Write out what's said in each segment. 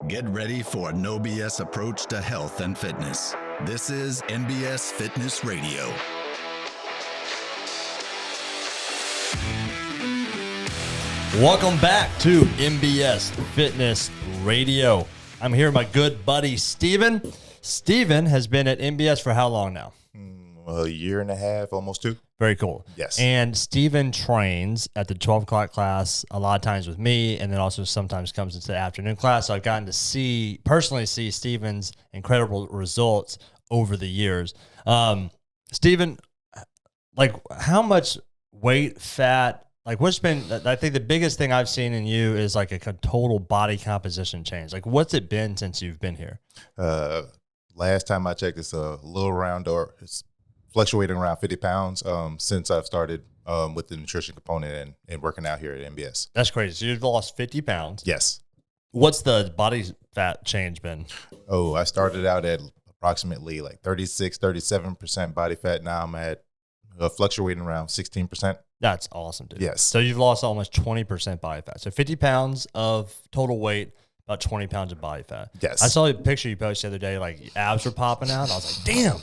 Get ready for a no BS approach to health and fitness. This is NBS Fitness Radio. Welcome back to MBS Fitness Radio. I'm here with my good buddy, Steven. Steven has been at MBS for how long now? A year and a half, almost two. Very cool. Yes. And Steven trains at the 12 o'clock class a lot of times with me, and then also sometimes comes into the afternoon class. So I've gotten to personally see Steven's incredible results over the years. Steven, like how much weight, fat, like what's been, I think the biggest thing I've seen in you is like a total body composition change. Like what's it been since you've been here? Last time I checked, it's a little around, or it's fluctuating around 50 pounds since I've started with the nutrition component and working out here at MBS. That's crazy. So you've lost 50 pounds. Yes. What's the body fat change been? Oh, I started out at approximately like 36, 37% body fat. Now I'm at fluctuating around 16%. That's awesome, dude. Yes. So you've lost almost 20% body fat. So 50 pounds of total weight, about 20 pounds of body fat. Yes. I saw a picture you posted the other day, like abs were popping out. I was like, damn,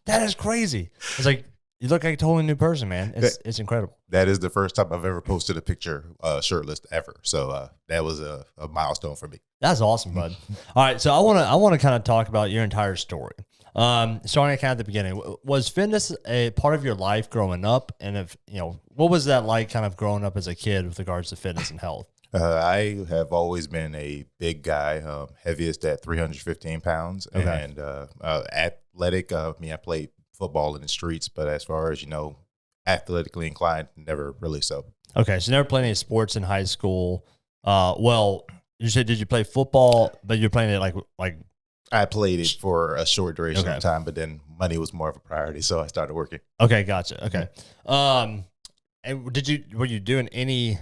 that is crazy. It's like, you look like a totally new person, man. It's incredible. That is the first time I've ever posted a picture shirtless ever. So that was a milestone for me. That's awesome, bud. All right. So I want to kind of talk about your entire story. Starting kind of at the beginning, was fitness a part of your life growing up? And if, what was that like kind of growing up as a kid with regards to fitness and health? I have always been a big guy, heaviest at 315 pounds, Okay. and athletic. I played football in the streets, but as far as, athletically inclined, never really so. Okay. So never played any sports in high school. Well, you said, did you play football, but you're playing it like I played it for a short duration Okay. of time, but then money was more of a priority, so I started working. Okay, gotcha. Okay. And were you doing any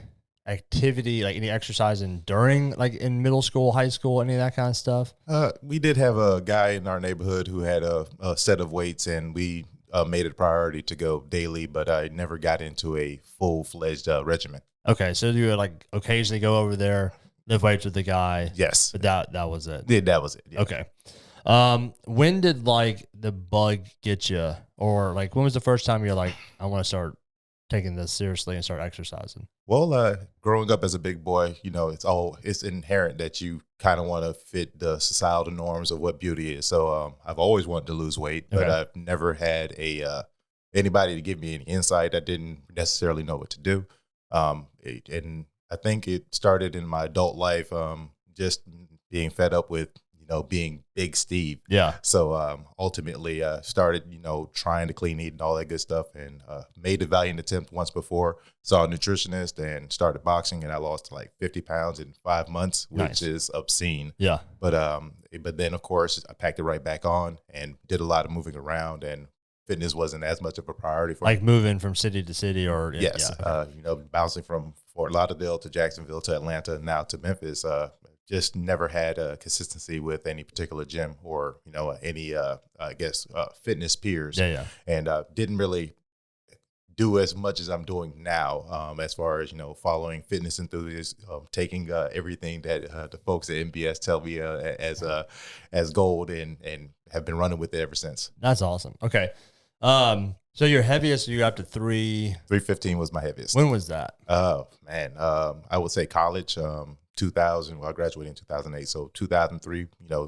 activity, like any exercising during, like in middle school, high school, any of that kind of stuff? We did have a guy in our neighborhood who had a set of weights, and we made it a priority to go daily, but I never got into a full-fledged regimen. Okay, so you would like occasionally go over there, lift weights with the guy. Yes. But that was it. Yeah, that was it. Yeah. Okay. When did like the bug get you, or like when was the first time you're like, I want to start taking this seriously and start exercising? Well, growing up as a big boy, it's inherent that you kind of want to fit the societal norms of what beauty is. So I've always wanted to lose weight, but Okay. I've never had anybody to give me any insight. I didn't necessarily know what to do. And I think it started in my adult life, just being fed up with, being Big Steve. Yeah. So ultimately started, trying to clean eat and all that good stuff, and made a valiant attempt once before, saw a nutritionist and started boxing, and I lost like 50 pounds in 5 months, which Nice. is obscene. Yeah. But then, of course, I packed it right back on and did a lot of moving around, and fitness wasn't as much of a priority for me. Like moving from city to city, or Yes, Yeah. Bouncing from Fort Lauderdale to Jacksonville to Atlanta, now to Memphis. Just never had a consistency with any particular gym or any fitness peers. Yeah. And didn't really do as much as I'm doing now, as far as following fitness enthusiasts, taking everything that the folks at MBS tell me as gold, and have been running with it ever since. That's awesome. Okay. So your heaviest, you got up to 315 was my heaviest. When was that? Oh man, I would say college. 2000. Well, I graduated in 2008, so 2003.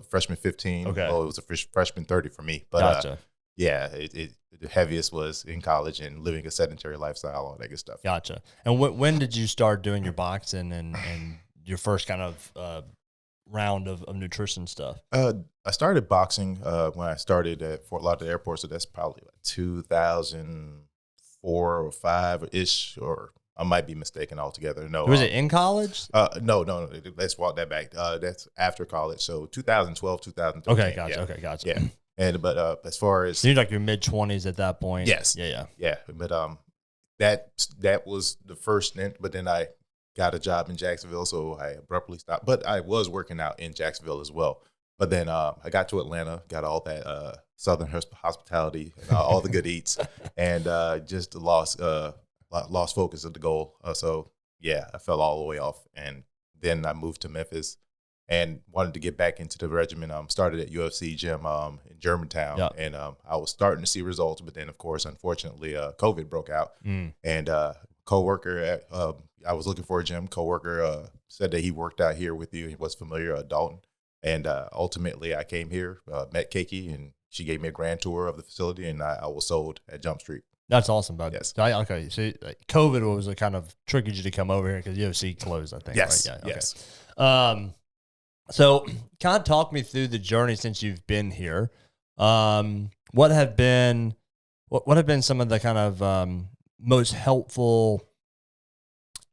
Freshman 15. Okay. Well, it was a freshman 30 for me. But Gotcha. The heaviest was in college and living a sedentary lifestyle, all that good stuff. Gotcha. And when did you start doing your boxing and your first kind of round of nutrition stuff? I started boxing when I started at Fort Lauderdale Airport, so that's probably like 2004 or 5-ish, or I might be mistaken altogether. No. Was it in college? No. Let's walk that back. That's after college. So 2012, 2013. Okay, gotcha. Yeah. Okay, gotcha. Yeah. But as far as, So you're like your mid-20s at that point? Yes. Yeah. yeah, but that was the first stint. But then I got a job in Jacksonville, so I abruptly stopped. But I was working out in Jacksonville as well. But then I got to Atlanta, got all that Southern hospitality, all the good eats, and just lost focus of the goal. So yeah, I fell all the way off, and then I moved to Memphis. and wanted to get back into the regimen. Started at UFC gym in Germantown, Yeah. and I was starting to see results. But then, of course, unfortunately, COVID broke out, and coworker at I was looking for a gym. Coworker said that he worked out here with you. He was familiar, Dalton, and ultimately, I came here, met Keiki, and she gave me a grand tour of the facility, and I was sold at Jump Street. That's awesome, bud. Yes. So okay. So COVID was kind of triggered you to come over here because UFC closed, I think. Yes. Right? Yeah. Yes. So kind of talk me through the journey since you've been here. What have been some of the kind of most helpful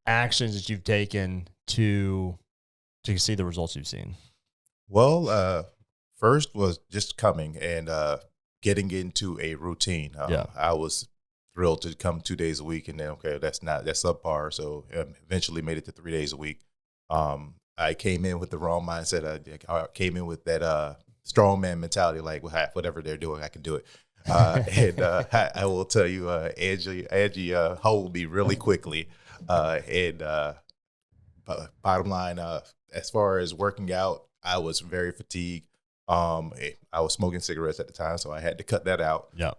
actions that you've taken to see the results you've seen? Well, first was just coming and getting into a routine. I was thrilled to come 2 days a week, and then that's subpar. So eventually made it to 3 days a week. I came in with the wrong mindset. I came in with that strongman mentality, like whatever they're doing, I can do it. And I will tell you, Angie hold me really quickly. And bottom line, as far as working out, I was very fatigued. I was smoking cigarettes at the time, so I had to cut that out. Yeah.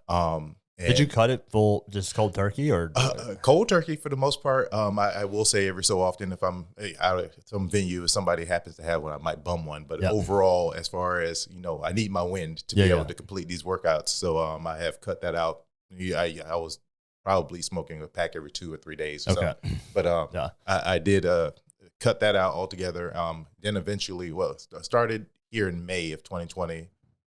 Did you cut it full, just cold turkey, or cold turkey for the most part? I will say every so often, if I'm out at some venue, if somebody happens to have one, I might bum one. But overall, as far as I need my wind to be able to complete these workouts. So I have cut that out. I was probably smoking a pack every 2 or 3 days. Or something. But I did cut that out altogether. Then eventually, started here in May of 2020.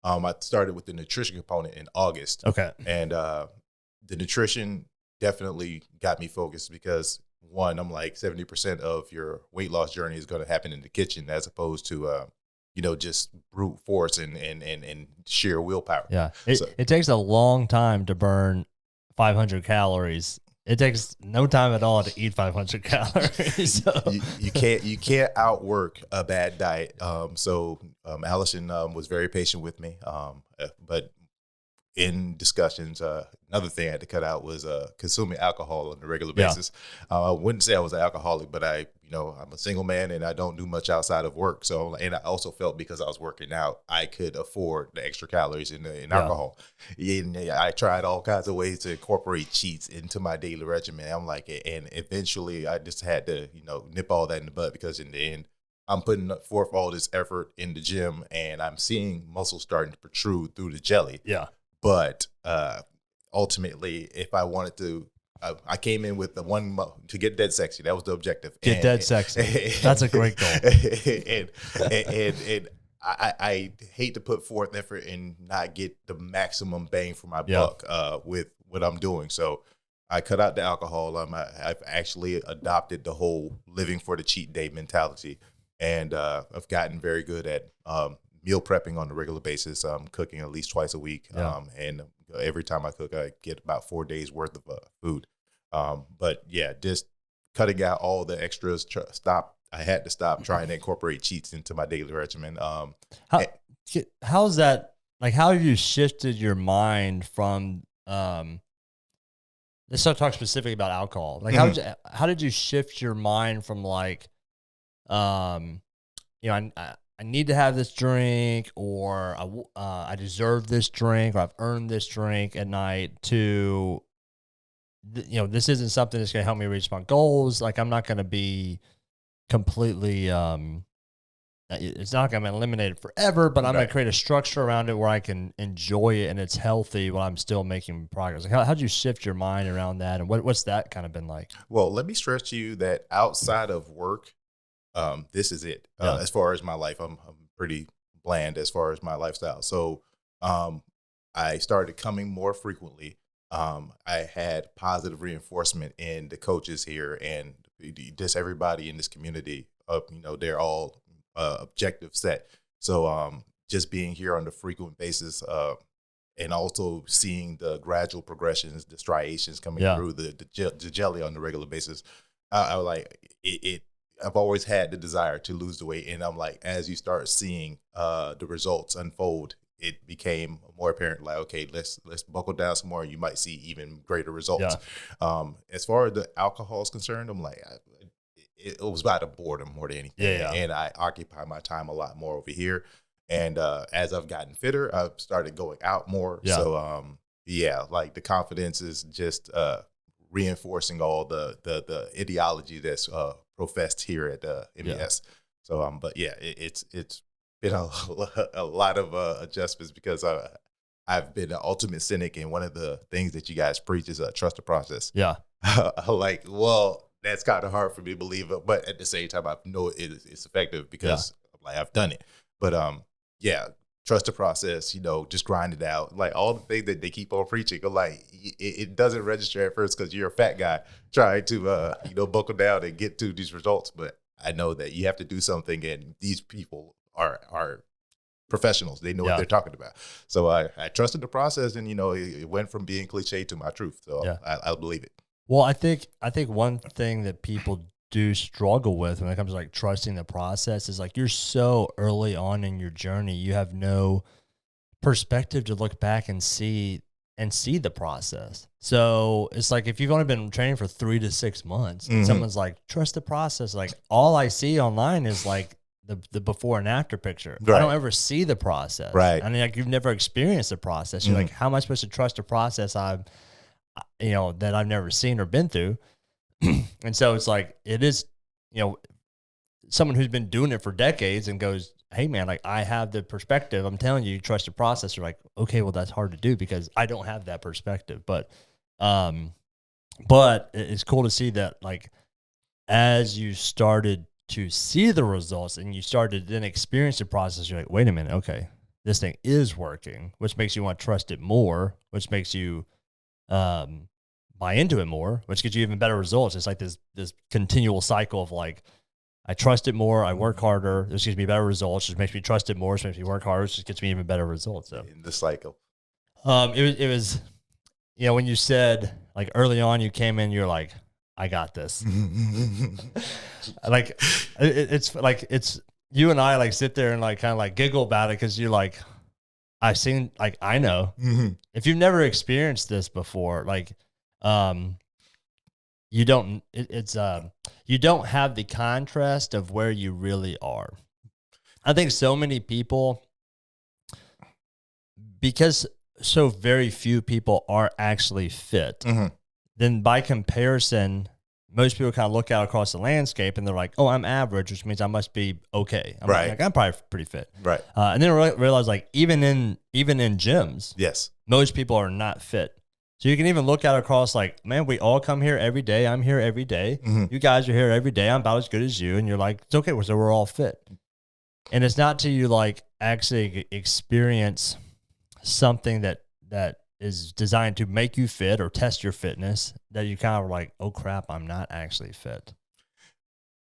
I started with the nutrition component in August. Okay. And the nutrition definitely got me focused because, one, I'm like 70% of your weight loss journey is going to happen in the kitchen as opposed to, just brute force and sheer willpower. Yeah. It takes a long time to burn 500 calories. It takes no time at all to eat 500 calories. So. You can't outwork a bad diet. So Allison was very patient with me. But in discussions, another thing I had to cut out was consuming alcohol on a regular basis. I wouldn't say I was an alcoholic, but I'm a single man and I don't do much outside of work. So, and I also felt because I was working out, I could afford the extra calories in alcohol. And I tried all kinds of ways to incorporate cheats into my daily regimen. I'm like, and eventually I just had to, nip all that in the bud because in the end, I'm putting forth all this effort in the gym and I'm seeing muscles starting to protrude through the jelly. Yeah. But ultimately, if I wanted to, I came in with the one to get dead sexy. That was the objective. Get dead sexy. That's a great goal. And I hate to put forth effort and not get the maximum bang for my buck with what I'm doing. So I cut out the alcohol. I've actually adopted the whole living for the cheat day mentality, and I've gotten very good at meal prepping on a regular basis. I'm cooking at least twice a week, and every time I cook, I get about 4 days worth of food. But yeah, just cutting out all the extras. I had to stop trying to incorporate cheats into my daily regimen. How's that? Like, how have you shifted your mind from? Let's talk specifically about alcohol. Like, how did you shift your mind from like, I need to have this drink, or I deserve this drink, or I've earned this drink at night, to, this isn't something that's going to help me reach my goals. Like, I'm not going to be completely, it's not going to be eliminated forever, but I'm going to create a structure around it where I can enjoy it and it's healthy while I'm still making progress. Like, how'd you shift your mind around that? And what's that kind of been like? Well, let me stress to you that outside of work, this is it. As far as my life, I'm pretty bland as far as my lifestyle. So I started coming more frequently. I had positive reinforcement in the coaches here and just everybody in this community. They're all objective set. So just being here on a frequent basis and also seeing the gradual progressions, the striations coming through, the jelly on a regular basis, I like it. I've always had the desire to lose the weight. And I'm like, as you start seeing the results unfold, it became more apparent, like, okay, let's buckle down some more. You might see even greater results. As far as the alcohol is concerned, I'm like, it was about a boredom more than anything. Yeah. And I occupy my time a lot more over here. And as I've gotten fitter, I've started going out more. Yeah. So like the confidence is just reinforcing all the ideology that's professed here at MBS. So but yeah, it's been a lot of adjustments because I've been an ultimate cynic, and one of the things that you guys preach is trust the process. Yeah. Like, well, that's kind of hard for me to believe, but at the same time, I know it's effective because like I've done it. But trust the process. Just grind it out. Like all the things that they keep on preaching, like it doesn't register at first because you're a fat guy trying to buckle down and get to these results. But I know that you have to do something, and these people are professionals. They know what they're talking about. So I trusted the process, and it went from being cliche to my truth. So I believe it. Well, I think one thing that people do struggle with when it comes to like trusting the process is like you're so early on in your journey, you have no perspective to look back and see the process. So it's like if you've only been training for 3 to 6 months, and someone's like, trust the process. Like all I see online is like the before and after picture. Right. I don't ever see the process. Right. I mean, like you've never experienced the process. You're like, how am I supposed to trust a process that I've never seen or been through? And so it's like, it is, someone who's been doing it for decades and goes, hey man, like I have the perspective. I'm telling you, trust the process. You're like, okay, well that's hard to do because I don't have that perspective. But it's cool to see that like, as you started to see the results and you started to then experience the process, you're like, wait a minute, okay, this thing is working, which makes you want to trust it more, which makes you buy into it more, which gets you even better results. It's like this continual cycle of like, I trust it more, I work harder, this gives me better results, which makes me trust it more, which makes me work harder, which gets me even better results. So in the cycle. It was when you said like early on you came in, you're like, I got this. Like it's like it's you and I like sit there and like kind of like giggle about it because you're like, I've seen, like I know. If you've never experienced this before, like you don't you don't have the contrast of where you really are. I think so many people, because so very few people are actually fit, then by comparison, most people kind of look out across the landscape and they're like, oh, I'm average, which means I must be okay. I'm probably pretty fit. Right. And then I realize like even in gyms, yes, most people are not fit. So you can even look out across like, man, we all come here every day. I'm here every day. You guys are here every day. I'm about as good as you. And you're like, it's okay. So we're all fit. And it's not till you like actually experience something that is designed to make you fit or test your fitness that you kind of like, oh crap, I'm not actually fit.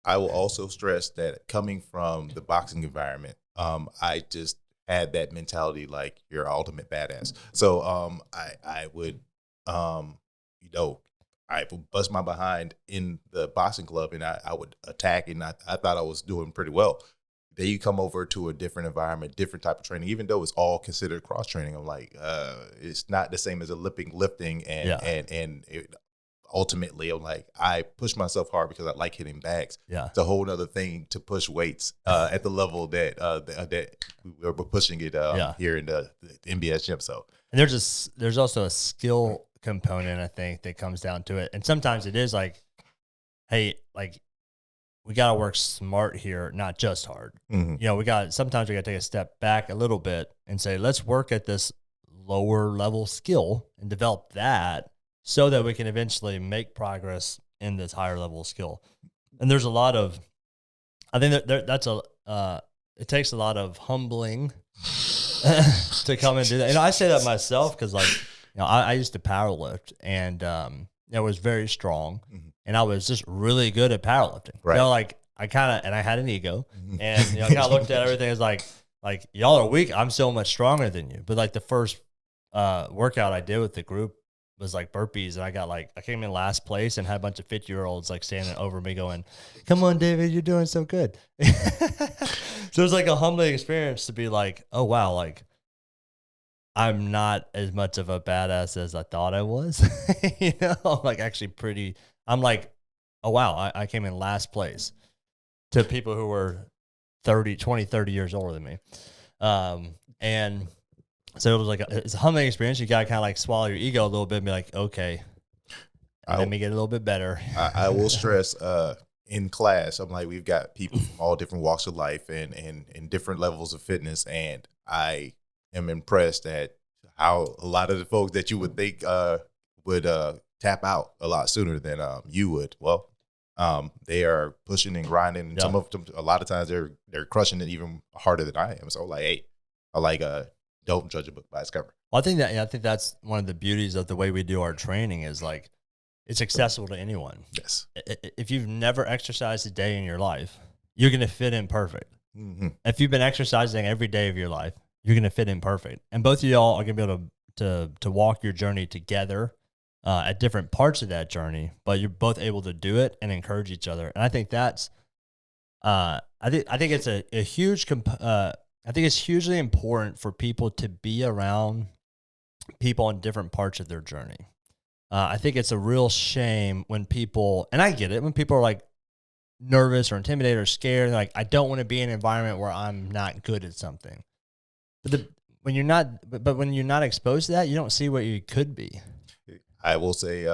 I will also stress that coming from the boxing environment, I just had that mentality like you're ultimate badass. So I would I would bust my behind in the boxing club and I would attack, and I thought I was doing pretty well. Then you come over to a different environment, different type of training, even though it's all considered cross training. I'm like, it's not the same as Olympic lifting. And ultimately, I'm like, I push myself hard because I like hitting bags. Yeah. It's a whole other thing to push weights at the level that we're pushing it here in the MBS gym. So, and there's also a skill component, I think, that comes down to it. And sometimes it is like, hey, like, we got to work smart here, not just hard. Sometimes we got to take a step back a little bit and say, let's work at this lower level skill and develop that so that we can eventually make progress in this higher level skill. And there's a lot of, I think it takes a lot of humbling to come and do that. And I say that myself because I used to power lift and I was very strong. And I was just really good at powerlifting. Right. I had an ego, and I kind of looked at everything as like y'all are weak. I'm so much stronger than you. But like the first workout I did with the group was like burpees, and I came in last place and had a bunch of 50-year-olds like standing over me going, "Come on, David, you're doing so good." So it was like a humbling experience to be like, "Oh wow, like I'm not as much of a badass as I thought I was." I'm like actually pretty. I'm like Oh, wow. I came in last place to people who were 30 years older than me. And so it was like, it's a humbling experience. You got to kind of like swallow your ego a little bit and be like, okay, let me get a little bit better. I will stress, in class, I'm like, we've got people from all different walks of life and different levels of fitness. And I am impressed at how a lot of the folks that you would think would tap out a lot sooner than you would. Well, they are pushing and grinding. And some of them, a lot of times they're crushing it even harder than I am. So like, hey, I like, don't judge a book by its cover. Well, I think that's one of the beauties of the way we do our training is like, it's accessible to anyone. Yes. If you've never exercised a day in your life, you're going to fit in perfect. Mm-hmm. If you've been exercising every day of your life, you're going to fit in perfect. And both of y'all are going to be able to walk your journey together at different parts of that journey, but you're both able to do it and encourage each other. And I think that's, I think it's a huge, I think it's hugely important for people to be around people on different parts of their journey. I think it's a real shame when people, and I get it, when people are like nervous or intimidated or scared, like, I don't want to be in an environment where I'm not good at something. But when you're not exposed to that, you don't see what you could be. I will say,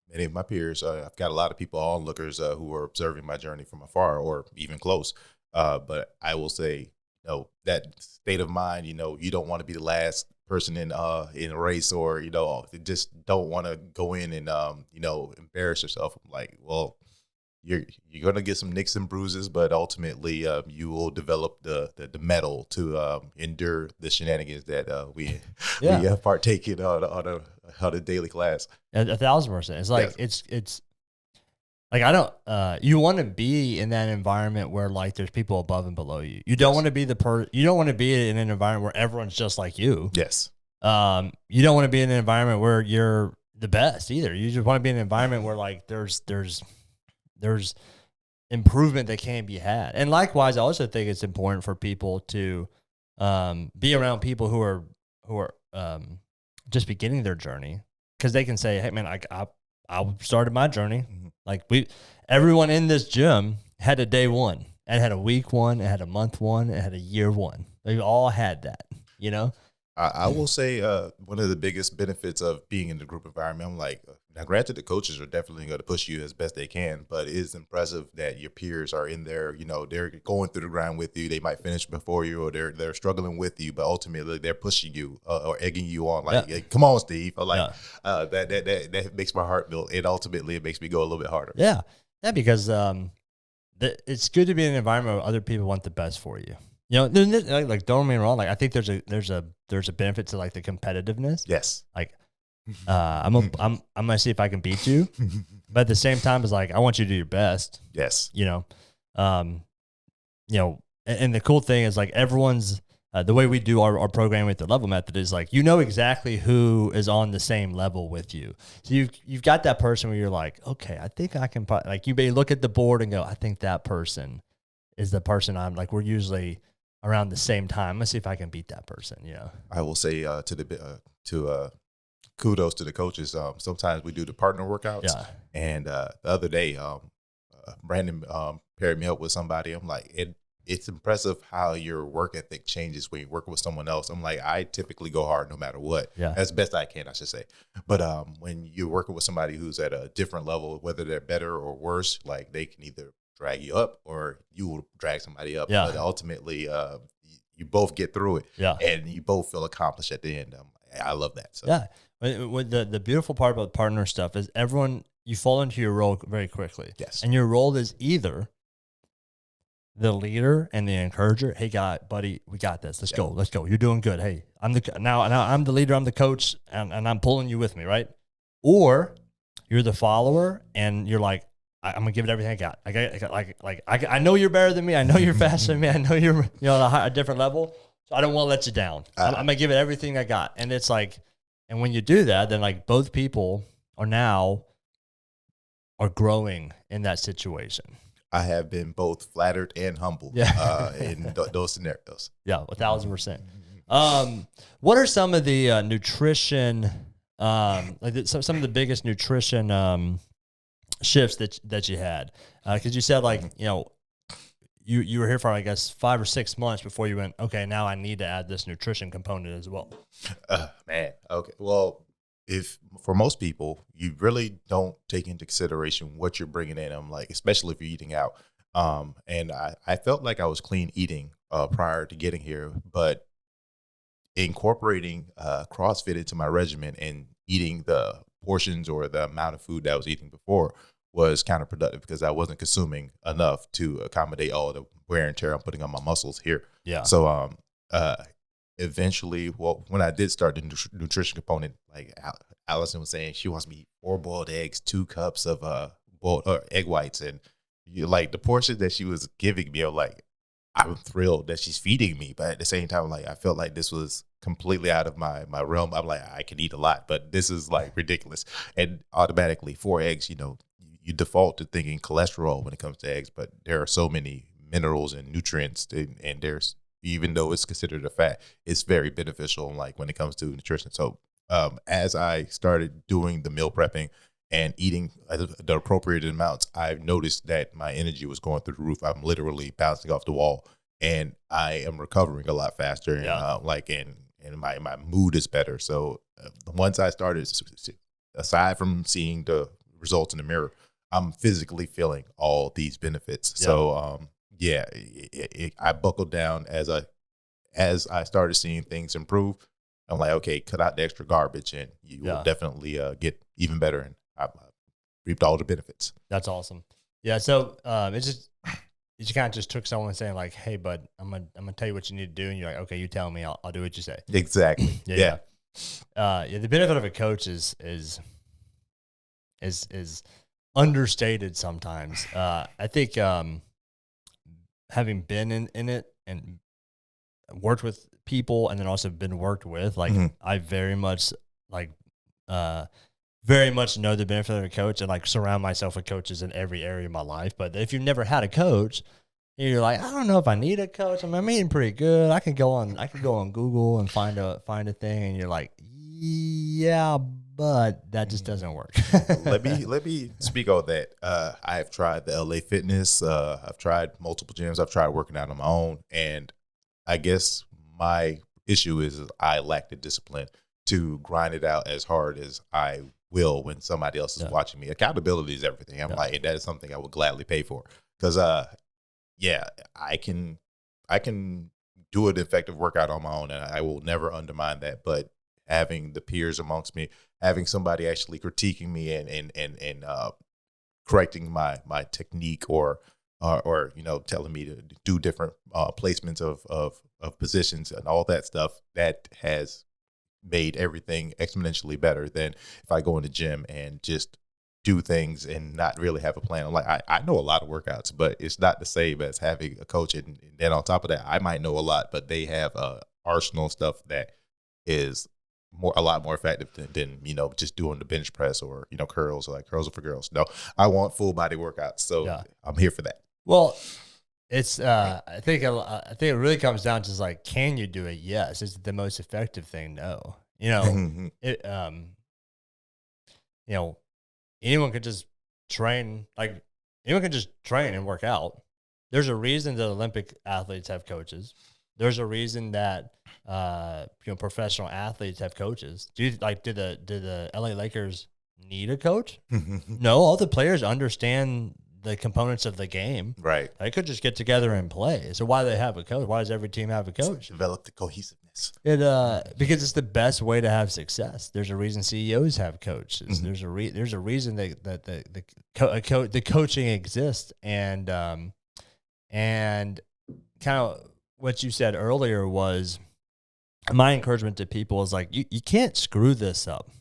many of my peers, I've got a lot of people, onlookers, who are observing my journey from afar or even close. But I will say, that state of mind, you don't want to be the last person in a race, or just don't want to go in and embarrass yourself. I'm like, well, you're gonna get some nicks and bruises, but ultimately you will develop the mettle to endure the shenanigans that we partake in on a daily class. 1,000%. It's like it's like, I don't you want to be in that environment where like there's people above and below you. You don't want to be you don't want to be in an environment where everyone's just like you. Yes. You don't want to be in an environment where you're the best either. You just want to be in an environment where like there's improvement that can be had. And likewise, I also think it's important for people to be around people who are just beginning their journey, because they can say, hey man, I started my journey. Mm-hmm. Like everyone in this gym had a day one. It had a week one. It had a month one. It had a year one. They all had that, I will say one of the biggest benefits of being in the group environment, I'm like, now granted, the coaches are definitely going to push you as best they can, but it is impressive that your peers are in there. They're going through the grind with you. They might finish before you, or they're struggling with you, but ultimately they're pushing you or egging you on. Like, hey, come on, Steve. Or like that makes my heart melt, and ultimately it makes me go a little bit harder. Yeah, because it's good to be in an environment where other people want the best for you. Like, don't get me wrong. Like, I think there's a benefit to like the competitiveness. Yes. Like, I'm gonna see if I can beat you, but at the same time, it's like I want you to do your best. Yes. And the cool thing is like everyone's the way we do our program with the level method is like exactly who is on the same level with you. So you've got that person where you're like, okay, I think I can. Like, you may look at the board and go, I think that person is the person I'm like. We're usually around the same time. Let's see if I can beat that person. I will say kudos to the coaches. Sometimes we do the partner workouts. Yeah. And the other day, Brandon paired me up with somebody. I'm like, it's impressive how your work ethic changes when you work with someone else. I'm like, I typically go hard no matter what. Yeah. As best I can, I should say. But when you're working with somebody who's at a different level, whether they're better or worse, like they can either drag you up or you will drag somebody up. Yeah. But ultimately, you both get through it. Yeah. And you both feel accomplished at the end. I love that. So. Yeah. What the beautiful part about partner stuff is you fall into your role very quickly. Yes. And your role is either the leader and the encourager. Hey, buddy, we got this. Let's go. Let's go. You're doing good. Hey, now I'm the leader. I'm the coach, and I'm pulling you with me, right? Or you're the follower, and you're like, I'm gonna give it everything I got. I know you're better than me. I know you're faster than me. I know you're on a different level. So I don't want to let you down. I'm gonna give it everything I got. And it's like, and when you do that, then like both people are growing in that situation. I have been both flattered and humbled in those scenarios. Yeah, 1,000%. What are some of the nutrition, some of the biggest nutrition shifts that you had? Because you said like, you know, you were here for, I guess, 5 or 6 months before you went, okay, now I need to add this nutrition component as well. Man. Okay. Well, if for most people, you really don't take into consideration what you're bringing in. I'm like, especially if you're eating out. And I felt like I was clean eating prior to getting here, but incorporating CrossFit into my regimen and eating the portions or the amount of food that I was eating before was counterproductive because I wasn't consuming enough to accommodate all the wear and tear I'm putting on my muscles here. Yeah. So eventually, well, when I did start the nutrition component, like Allison was saying, she wants me to eat 4 boiled eggs, 2 cups of boiled egg whites, and like the portion that she was giving me, I'm thrilled that she's feeding me, but at the same time, like I felt like this was completely out of my realm. I'm like, I can eat a lot, but this is like ridiculous. And automatically 4 eggs, you default to thinking cholesterol when it comes to eggs, but there are so many minerals and nutrients, and there's, even though it's considered a fat, it's very beneficial, like when it comes to nutrition. So as I started doing the meal prepping and eating the appropriate amounts, I've noticed that my energy was going through the roof. I'm literally bouncing off the wall, and I am recovering a lot faster. And and my mood is better. So once I started, aside from seeing the results in the mirror, I'm physically feeling all these benefits. Yeah. So I buckled down as I started seeing things improve. I'm like, okay, cut out the extra garbage, and you will definitely get even better. And I reaped all the benefits. That's awesome. Yeah. So you kind of just took someone saying like, hey, bud, I'm gonna tell you what you need to do, and you're like, okay, you tell me, I'll do what you say. Exactly. Yeah. The benefit of a coach is understated sometimes. I think having been in it and worked with people, and then also been worked with, like I very much know the benefit of a coach, and like surround myself with coaches in every area of my life. But if you've never had a coach, you're like, I don't know if I need a coach. I'm eating pretty good. I could go on Google and find a thing, and you're like, yeah, but that just doesn't work. let me speak on that. I've tried the LA Fitness. I've tried multiple gyms. I've tried working out on my own, and I guess my issue is I lack the discipline to grind it out as hard as I will when somebody else is watching me. Accountability is everything. I'm like, that is something I would gladly pay for, because I can do an effective workout on my own, and I will never undermine that. But having the peers amongst me, having somebody actually critiquing me and correcting my technique, or telling me to do different placements of positions and all that stuff, that has made everything exponentially better than if I go in the gym and just do things and not really have a plan. I'm like, I know a lot of workouts, but it's not the same as having a coach. And then on top of that, I might know a lot, but they have a arsenal of stuff that is a lot more effective than just doing the bench press or curls. Like, curls are for girls. No, I want full body workouts, so I'm here for that. Well, it's I think it really comes down to like, can you do it? Yes. Is it the most effective thing? No. Anyone could just train. Like, anyone can just train and work out. There's a reason that Olympic athletes have coaches. There's a reason that professional athletes have coaches. Did the LA Lakers need a coach? No, all the players understand the components of the game. Right. They could just get together and play. So why do they have a coach? Why does every team have a coach? Develop the cohesiveness. Because it's the best way to have success. There's a reason CEOs have coaches. There's a reason that the coaching exists, and kind of what you said earlier was my encouragement to people is like, you can't screw this up.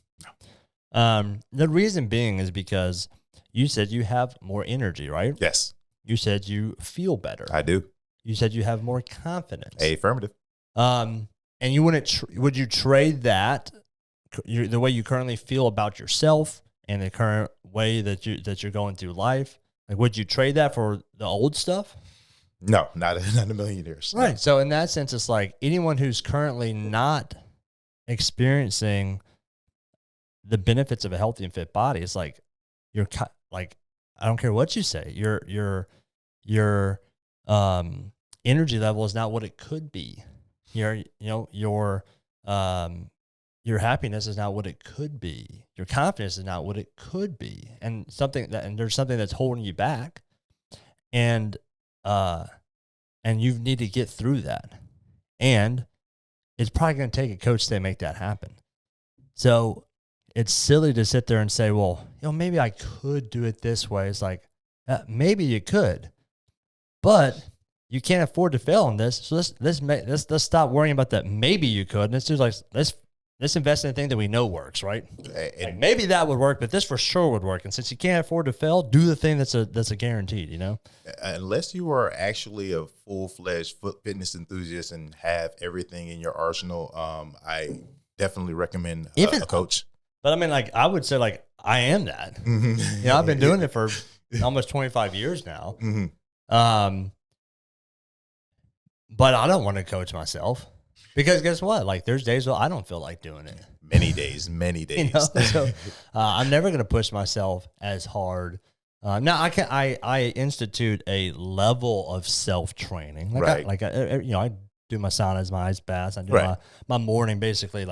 No. The reason being is because you said you have more energy, right? Yes. You said you feel better. I do. You said you have more confidence. Affirmative. And you would you trade that, the way you currently feel about yourself and the current way that you're going through life? Like, would you trade that for the old stuff? No, not a million years. Right. No. So in that sense, it's like anyone who's currently not experiencing the benefits of a healthy and fit body, it's like I don't care what you say. Your energy level is not what it could be. Your happiness is not what it could be. Your confidence is not what it could be. And there's something that's holding you back. And you need to get through that. And it's probably going to take a coach to make that happen. So it's silly to sit there and say, well, maybe I could do it this way. It's like, maybe you could, but you can't afford to fail on this. So let's stop worrying about that. Maybe you could. And let's do let's invest in a thing that we know works, right? Like maybe that would work, but this for sure would work. And since you can't afford to fail, do the thing that's a guaranteed, Unless you are actually a full-fledged fitness enthusiast and have everything in your arsenal, I definitely recommend a coach. But I mean, I would say I am that. I've been doing it for almost 25 years now. Mm-hmm. But I don't want to coach myself. Because guess what? There's days where I don't feel like doing it. Many days. So I'm never going to push myself as hard. Now I institute a level of self-training. Right. I do my saunas, my ice baths. I do my morning, basically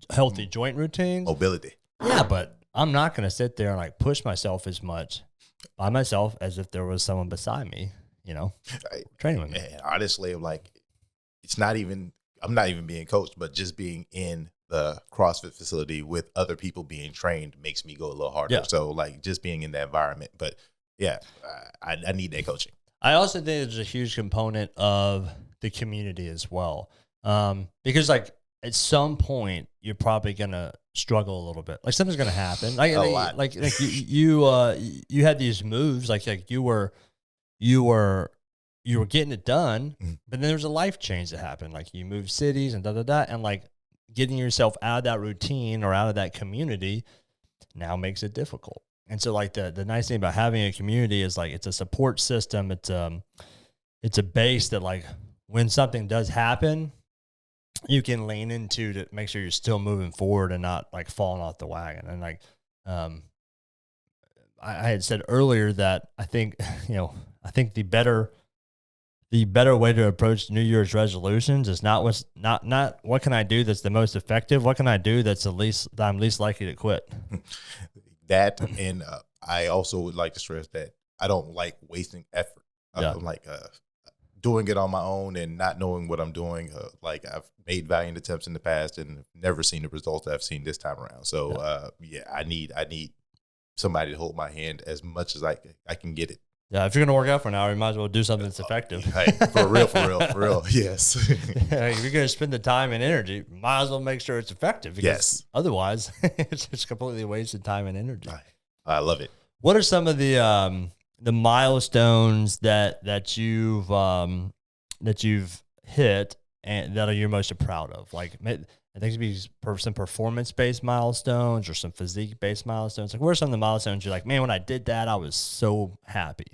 healthy joint routines. Mobility. Yeah, but I'm not going to sit there and push myself as much by myself as if there was someone beside me, training with me. And honestly, it's not even, I'm not even being coached, but just being in the CrossFit facility with other people being trained makes me go a little harder. Yeah. So just being in that environment, but yeah, I need that coaching. I also think there's a huge component of the community as well. Because at some point you're probably going to struggle a little bit. Something's going to happen. A lot. You had these moves, you were getting it done, but then there was a life change that happened. You moved cities and and getting yourself out of that routine or out of that community now makes it difficult. And so the nice thing about having a community is it's a support system. It's a base that when something does happen, you can lean into to make sure you're still moving forward and not falling off the wagon. And I had said earlier that I think the better way to approach New Year's resolutions is not what can I do that's the most effective. What can I do that I'm least likely to quit. That, and I also would like to stress that I don't like wasting effort. I'm doing it on my own and not knowing what I'm doing. I've made valiant attempts in the past and never seen the results I've seen this time around. So I need somebody to hold my hand as much as I can get it. Yeah, if you're going to work out for an hour, you might as well do something that's effective. Hey, for real, yes. If you're going to spend the time and energy, might as well make sure it's effective. Because otherwise, it's just completely wasted time and energy. I love it. What are some of the milestones that you've hit and that you're most proud of? I think it'd be some performance-based milestones or some physique-based milestones. What are some of the milestones you're man, when I did that, I was so happy?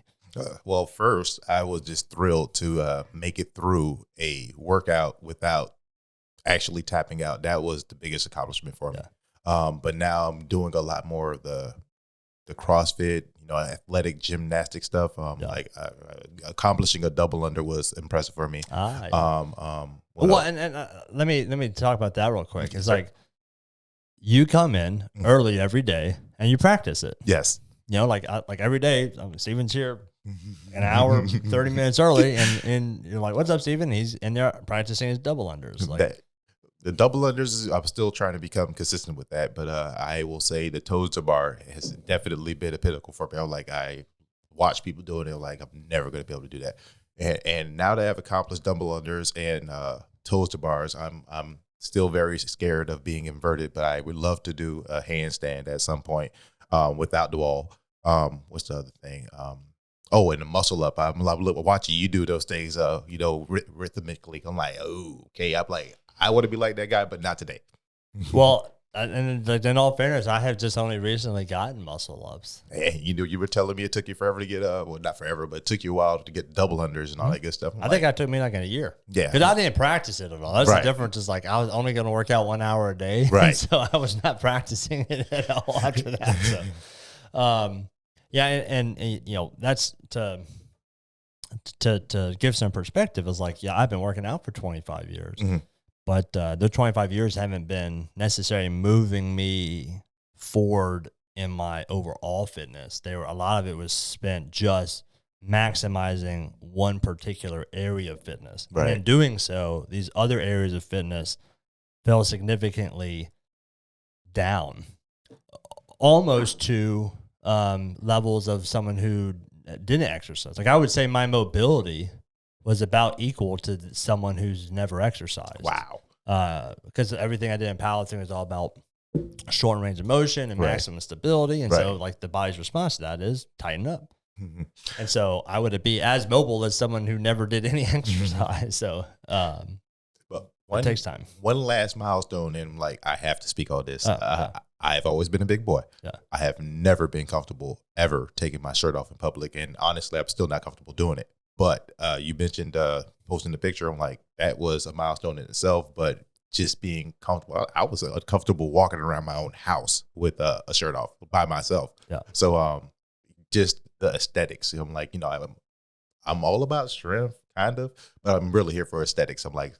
Well, first, I was just thrilled to make it through a workout without actually tapping out. That was the biggest accomplishment for me. But now I'm doing a lot more of the CrossFit, athletic gymnastic stuff. Accomplishing a double under was impressive for me. Let me talk about that real quick. It's you come in early every day and you practice it. Yes. Every day, Steven's here an hour, 30 minutes early, and you're like, "What's up, Steven?" He's in there practicing his double unders. The double unders, I'm still trying to become consistent with that, but I will say the toes to bar has definitely been a pinnacle for me. I watch people doing it, I'm never going to be able to do that. And now that I've accomplished double unders and toes to bars, I'm still very scared of being inverted, but I would love to do a handstand at some point without the wall. What's the other thing? And the muscle up. I'm watching you do those things, rhythmically. I'm okay. I want to be like that guy, but not today. Well, and in all fairness, I have just only recently gotten muscle ups. And you were telling me it took you forever to get not forever, but it took you a while to get double unders and all that good stuff. I think it took me in a year. Yeah, because I didn't practice it at all. That's the difference. Is I was only going to work out 1 hour a day, right? So I was not practicing it at all after that. So, Yeah, and you know, that's to give some perspective is like, yeah, I've been working out for 25 years, but those 25 years haven't been necessarily moving me forward in my overall fitness. A lot of it was spent just maximizing one particular area of fitness. Right. And in doing so, these other areas of fitness fell significantly down, almost to levels of someone who didn't exercise. Like I would say my mobility was about equal to someone who's never exercised. Wow. Because everything I did in powerlifting was all about short range of motion and maximum stability. And so like the body's response to that is tighten up. And so I would be as mobile as someone who never did any exercise. So But it takes time. One last milestone, and like I have to speak on this. I've always been a big boy. Yeah. I have never been comfortable ever taking my shirt off in public, and honestly, I'm still not comfortable doing it. But you mentioned posting the picture. I'm like, that was a milestone in itself. But just being comfortable, I was uncomfortable walking around my own house with a shirt off by myself. Yeah. So just the aesthetics. I'm like, I'm all about strength, kind of, but I'm really here for aesthetics. I'm like,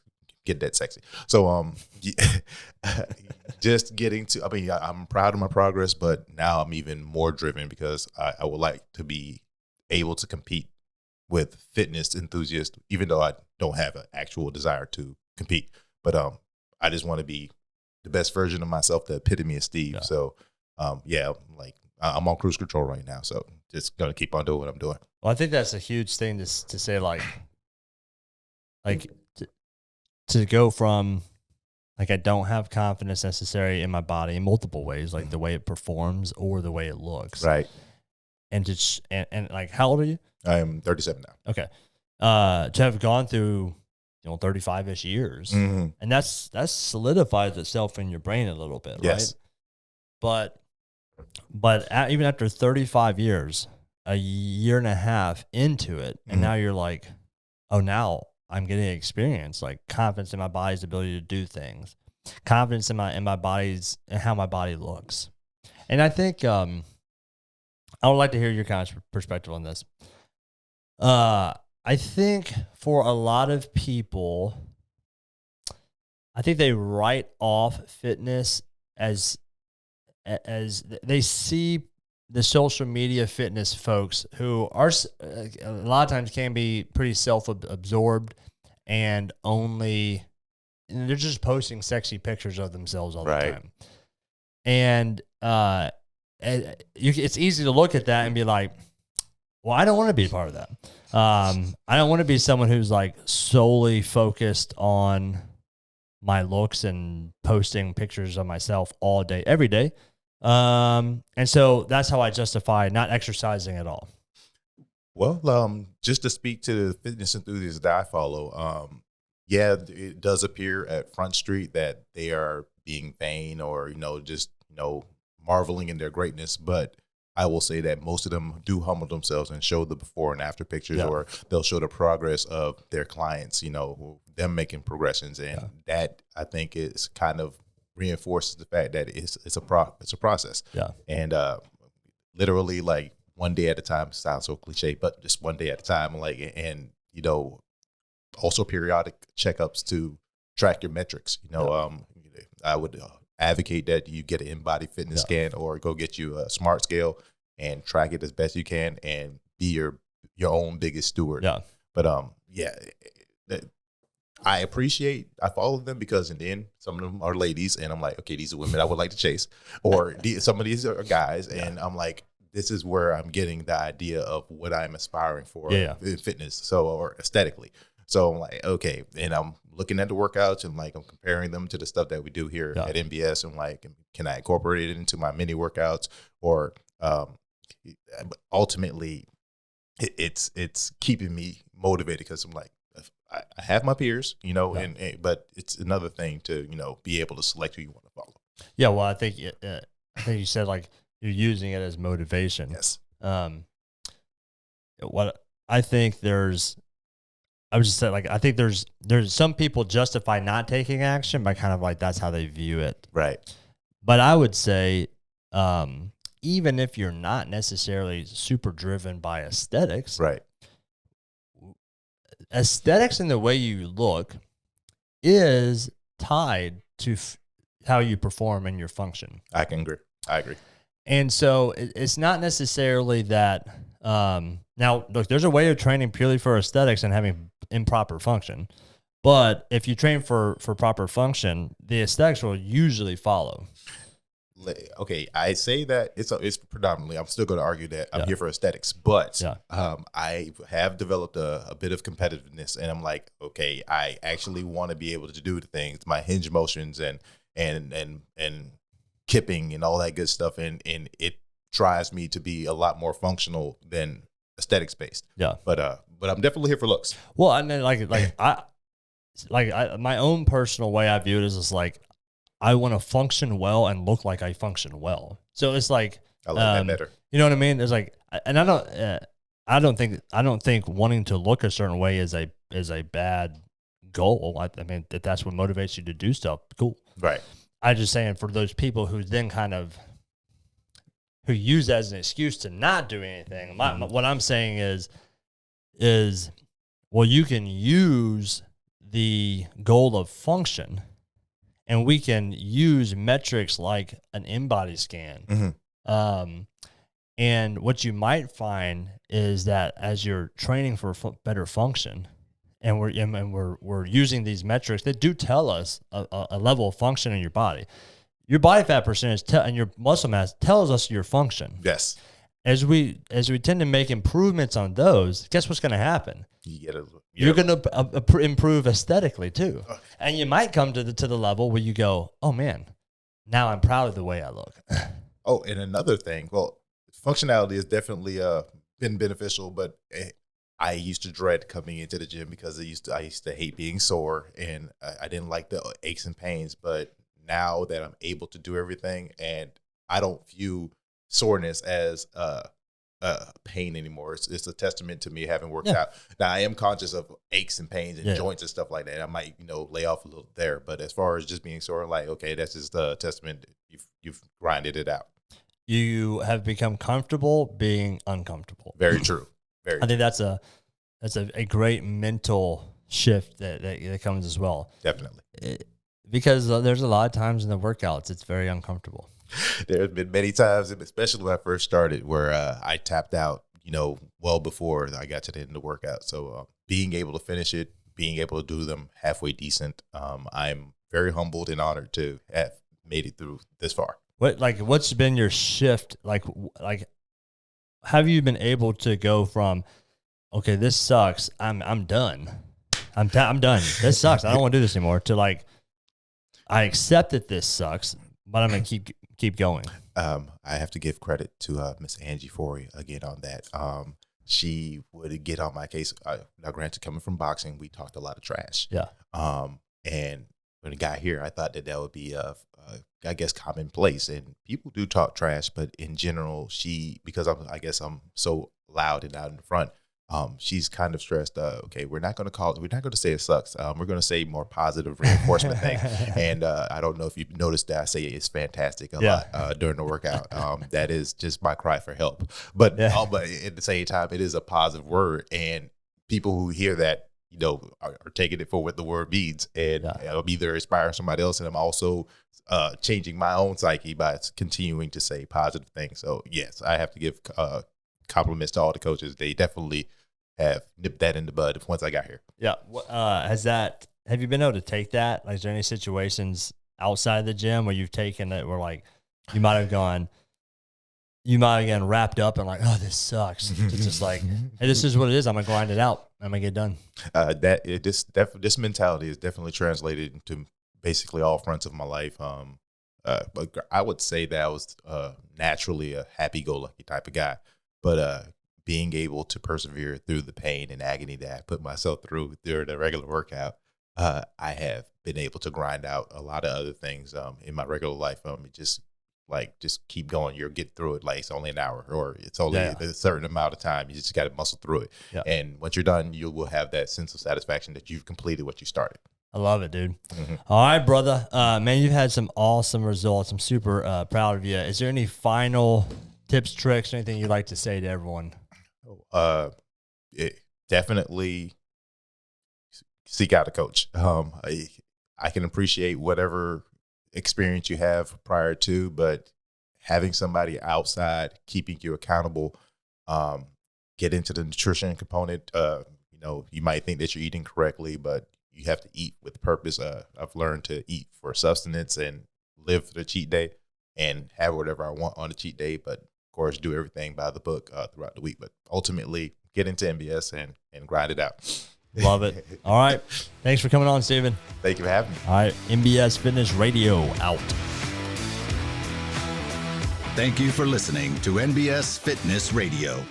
get that sexy. So just getting to, I'm proud of my progress, but now I'm even more driven because I would like to be able to compete with fitness enthusiasts, even though I don't have an actual desire to compete. But I just want to be the best version of myself, the epitome of Steve. Yeah. So I'm on cruise control right now. So just going to keep on doing what I'm doing. Well, I think that's a huge thing to say, like to go from like I don't have confidence necessary in my body in multiple ways, like the way it performs or the way it looks. Right. And just and like, how old are you? I am 37 now. Okay. To have gone through 35-ish years, and that's solidifies itself in your brain a little bit, yes. Right? But even after 35 years, a year and a half into it, and now you're like, oh, now I'm getting experience, like confidence in my body's ability to do things, confidence in my body's and how my body looks. And I think I would like to hear your kind of perspective on this. I think for a lot of people, I think they write off fitness as they see the social media fitness folks who are a lot of times can be pretty self-absorbed and they're just posting sexy pictures of themselves all the time. And it's easy to look at that and be like, well, I don't want to be a part of that. I don't want to be someone who's like solely focused on my looks and posting pictures of myself all day, every day. And so that's how I justify not exercising at all. Well, just to speak to the fitness enthusiasts that I follow, it does appear at Front Street that they are being vain or, marveling in their greatness. But I will say that most of them do humble themselves and show the before and after pictures, or they'll show the progress of their clients, them making progressions. And that I think is kind of reinforces the fact that it's a process. Yeah. And literally like one day at a time sounds so cliche, but just one day at a time, also periodic checkups to track your metrics. I would advocate that you get an in-body fitness scan or go get you a smart scale and track it as best you can and be your own biggest steward. Yeah. But I follow them because in the end, some of them are ladies and I'm like, okay, these are women I would like to chase, or some of these are guys. And I'm like, this is where I'm getting the idea of what I'm aspiring for in fitness. Or aesthetically. So I'm like, okay. And I'm looking at the workouts and like, I'm comparing them to the stuff that we do here at MBS and like, can I incorporate it into my mini workouts? Or ultimately it's keeping me motivated because I'm like, I have my peers, but it's another thing to, be able to select who you want to follow. Yeah. Well, I think you said like you're using it as motivation. Yes. What I think I was just saying, like, I think there's some people justify not taking action by kind of like that's how they view it. Right. But I would say even if you're not necessarily super driven by aesthetics, Right. aesthetics and the way you look is tied to how you perform and your function. I can agree. I agree. And so it's not necessarily that. Now, look, there's a way of training purely for aesthetics and having improper function. But if you train for proper function, the aesthetics will usually follow. Okay, I say that it's predominantly. I'm still going to argue that I'm here for aesthetics, but I have developed a bit of competitiveness, and I'm like, okay, I actually want to be able to do the things, my hinge motions and kipping and all that good stuff, and it drives me to be a lot more functional than aesthetics based. Yeah, but I'm definitely here for looks. Well, and then I my own personal way I view it is just like I want to function well and look like I function well. So it's like I like that better. You know what I mean? It's like, and I don't think wanting to look a certain way is a bad goal. I mean, if that's what motivates you to do stuff, cool. Right. I'm just saying for those people who then who use that as an excuse to not do anything. What I'm saying is, well, you can use the goal of function, and we can use metrics like an in-body scan. And what you might find is that as you're training for better function, and we're using these metrics that do tell us a level of function in your body. Your body fat percentage and your muscle mass tells us your function. Yes. As we tend to make improvements on those, guess what's going to happen? You're going to improve aesthetically too, and you might come to the level where you go, "Oh man, now I'm proud of the way I look." Oh, and another thing, well, functionality has definitely been beneficial, but I used to dread coming into the gym because I used to hate being sore, and I didn't like the aches and pains. But now that I'm able to do everything, and I don't view soreness as pain anymore. It's a testament to me having worked out. Now I am conscious of aches and pains and joints and stuff like that. I might lay off a little there, but as far as just being sore, like, okay, that's just a testament. You've grinded it out. You have become comfortable being uncomfortable. Very true. I think that's a great mental shift that comes as well. Definitely. Because there's a lot of times in the workouts, it's very uncomfortable. There's been many times, especially when I first started, where I tapped out, well before I got to the end of the workout. So being able to finish it, being able to do them halfway decent, I'm very humbled and honored to have made it through this far. What's been your shift? Like, have you been able to go from, okay, this sucks, I'm done. I'm done. This sucks. I don't want to do this anymore. To like, I accept that this sucks, but I'm gonna keep going. I have to give credit to Miss Angie Forey again on that. She would get on my case. Now, granted, coming from boxing, we talked a lot of trash. Yeah. And when it got here, I thought that would be I guess commonplace, and people do talk trash, but in general, because I'm so loud and out in the front. She's kind of stressed. Okay, we're not going to say it sucks. We're going to say more positive reinforcement thing. And I don't know if you've noticed that I say it's fantastic a lot during the workout. That is just my cry for help. But at the same time, it is a positive word, and people who hear that, are taking it for what the word means, and I'm either inspiring somebody else, and I'm also changing my own psyche by continuing to say positive things. So yes, I have to give compliments to all the coaches. They definitely have nipped that in the bud once I got here. Yeah. Have you been able to take that? Like, is there any situations outside of the gym where you've taken it where like you might have gone wrapped up and like, oh, this sucks. It's just like, hey, this is what it is. I'm gonna grind it out. I'm gonna get done. This mentality is definitely translated into basically all fronts of my life. But I would say that I was naturally a happy-go-lucky type of guy, but being able to persevere through the pain and agony that I put myself through during a regular workout, I have been able to grind out a lot of other things in my regular life. Just keep going. You'll get through it. Like, it's only an hour, or it's only a certain amount of time. You just got to muscle through it. Yeah. And once you're done, you will have that sense of satisfaction that you've completed what you started. I love it, dude. Mm-hmm. All right, brother. Man, you've had some awesome results. I'm super proud of you. Is there any final tips, tricks, anything you'd like to say to everyone? Definitely seek out a coach. I can appreciate whatever experience you have prior to, but having somebody outside keeping you accountable, get into the nutrition component. You might think that you're eating correctly, but you have to eat with purpose. I've learned to eat for sustenance and live for the cheat day and have whatever I want on the cheat day, but of course do everything by the book throughout the week. But ultimately get into MBS and grind it out. Love it. All right. Thanks for coming on, Steven. Thank you for having me. All right. MBS Fitness Radio out. Thank you for listening to NBS Fitness Radio.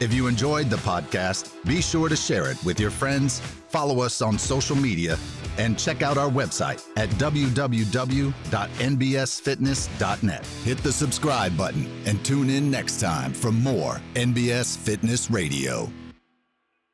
If you enjoyed the podcast, be sure to share it with your friends, follow us on social media, and check out our website at www.nbsfitness.net. Hit the subscribe button and tune in next time for more NBS Fitness Radio.